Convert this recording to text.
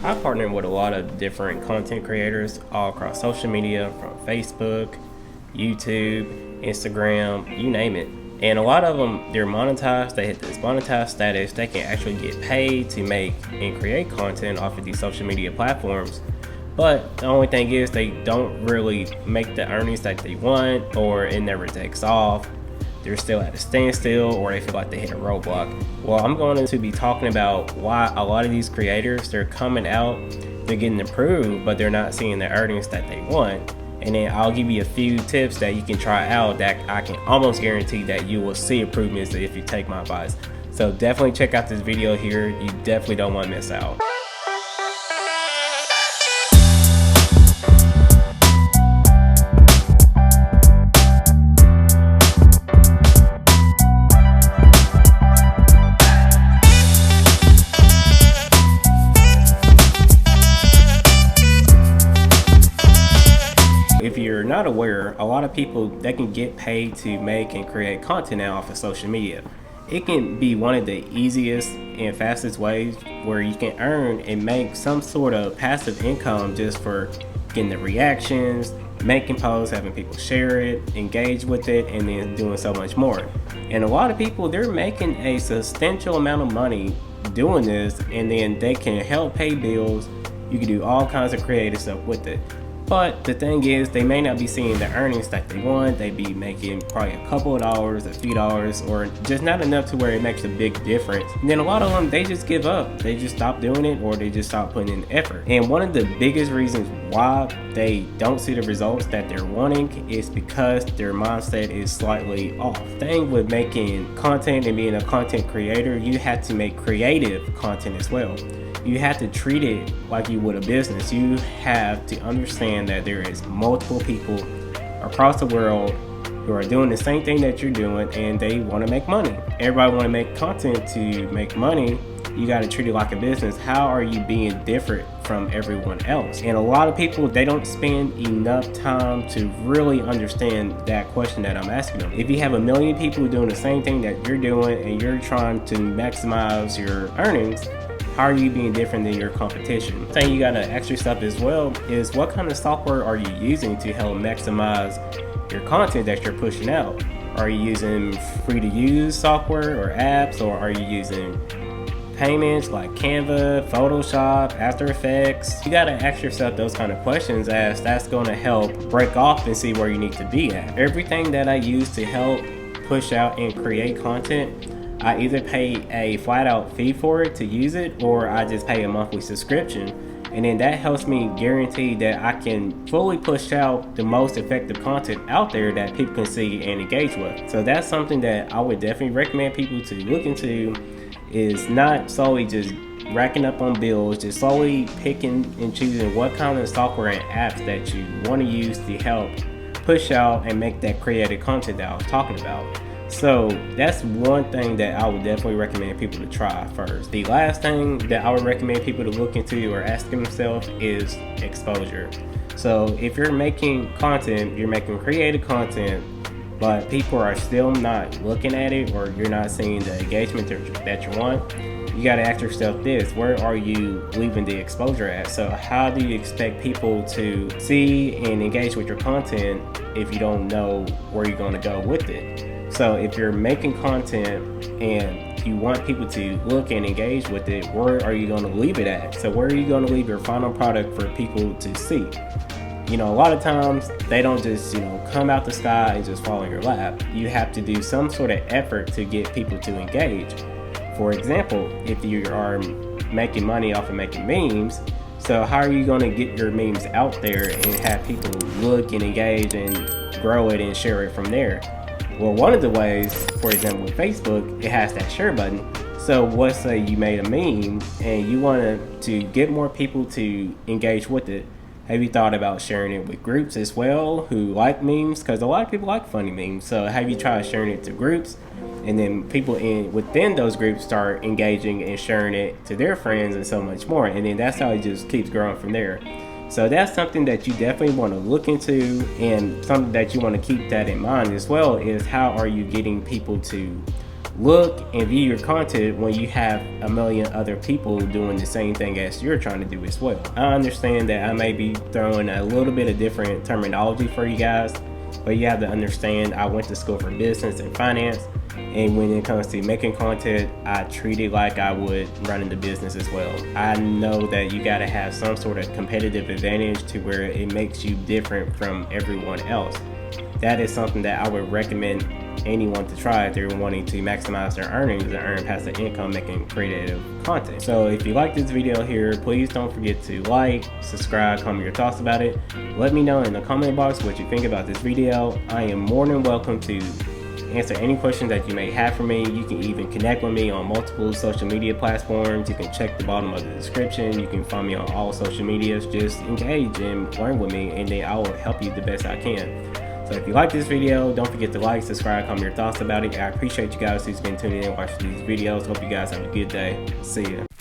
I partner with a lot of different content creators all across social media, from Facebook, YouTube, Instagram, you name it. And a lot of them, they're monetized. They hit this monetized status. They can actually get paid to make and create content off of these social media platforms. But the only thing is they don't really make the earnings that they want, or it never takes off. They're still at a standstill, or they feel like they hit a roadblock. Well, I'm going to be talking about why a lot of these creators, they're coming out, they're getting approved, but they're not seeing the earnings that they want. And then I'll give you a few tips that you can try out that I can almost guarantee that you will see improvements if you take my advice. So definitely check out this video here. You definitely don't want to miss out. If you're not aware, a lot of people, they can get paid to make and create content now off of social media. It can be one of the easiest and fastest ways where you can earn and make some sort of passive income just for getting the reactions, making posts, having people share it, engage with it, and then doing so much more. And a lot of people, they're making a substantial amount of money doing this, and then they can help pay bills. You can do all kinds of creative stuff with it. But the thing is, they may not be seeing the earnings that they want. They be making probably a couple of dollars, a few dollars, or just not enough to where it makes a big difference. And then a lot of them, they just give up. They just stop doing it, or they just stop putting in effort. And one of the biggest reasons why they don't see the results that they're wanting is because their mindset is slightly off. The thing with making content and being a content creator, you have to make creative content as well. You have to treat it like you would a business. You have to understand that there is multiple people across the world who are doing the same thing that you're doing, and they want to make money. Everybody want to make content to make money. You got to treat it like a business. How are you being different from everyone else? And a lot of people, they don't spend enough time to really understand that question that I'm asking them. If you have a million people doing the same thing that you're doing and you're trying to maximize your earnings, how are you being different than your competition? The thing you gotta ask yourself as well is, what kind of software are you using to help maximize your content that you're pushing out? Are you using free to use software or apps, or are you using payments like Canva, Photoshop, After Effects? You gotta ask yourself those kind of questions, as that's gonna help break off and see where you need to be at. Everything that I use to help push out and create content, I either pay a flat out fee for it to use it, or I just pay a monthly subscription. And then that helps me guarantee that I can fully push out the most effective content out there that people can see and engage with. So that's something that I would definitely recommend people to look into, is not solely just racking up on bills, just slowly picking and choosing what kind of software and apps that you want to use to help push out and make that creative content that I was talking about. So that's one thing that I would definitely recommend people to try first. The last thing that I would recommend people to look into or ask themselves is exposure. So if you're making content, you're making creative content, but people are still not looking at it, or you're not seeing the engagement that you want, you got to ask yourself this: where are you leaving the exposure at? So how do you expect people to see and engage with your content if you don't know where you're going to go with it? So if you're making content and you want people to look and engage with it, where are you going to leave it at? So where are you going to leave your final product for people to see? You know, a lot of times they don't just, come out the sky and just fall in your lap. You have to do some sort of effort to get people to engage. For example, if you are making money off of making memes, so how are you going to get your memes out there and have people look and engage and grow it and share it from there? Well, one of the ways, for example, with Facebook, it has that share button. So let's say you made a meme and you wanted to get more people to engage with it. Have you thought about sharing it with groups as well who like memes? Because a lot of people like funny memes. So have you tried sharing it to groups? And then people within those groups start engaging and sharing it to their friends and so much more. And then that's how it just keeps growing from there. So that's something that you definitely want to look into, and something that you want to keep that in mind as well is, how are you getting people to look and view your content when you have a million other people doing the same thing as you're trying to do as well. I understand that I may be throwing a little bit of different terminology for you guys, but you have to understand I went to school for business and finance, and when it comes to making content, I treat it like I would running the business as well. I know that you gotta have some sort of competitive advantage to where it makes you different from everyone else. That is something that I would recommend anyone to try if they're wanting to maximize their earnings and earn passive income making creative content. So if you like this video here, please don't forget to like, subscribe, comment your thoughts about it. Let me know in the comment box what you think about this video. I am more than welcome to answer any questions that you may have for me. You can even connect with me on multiple social media platforms. You can check the bottom of the description. You can find me on all social medias. Just engage and learn with me, and then I will help you the best I can. So if you like this video, don't forget to like, subscribe, comment your thoughts about it. I appreciate you guys who's been tuning in and watching these videos. Hope you guys have a good day. See ya.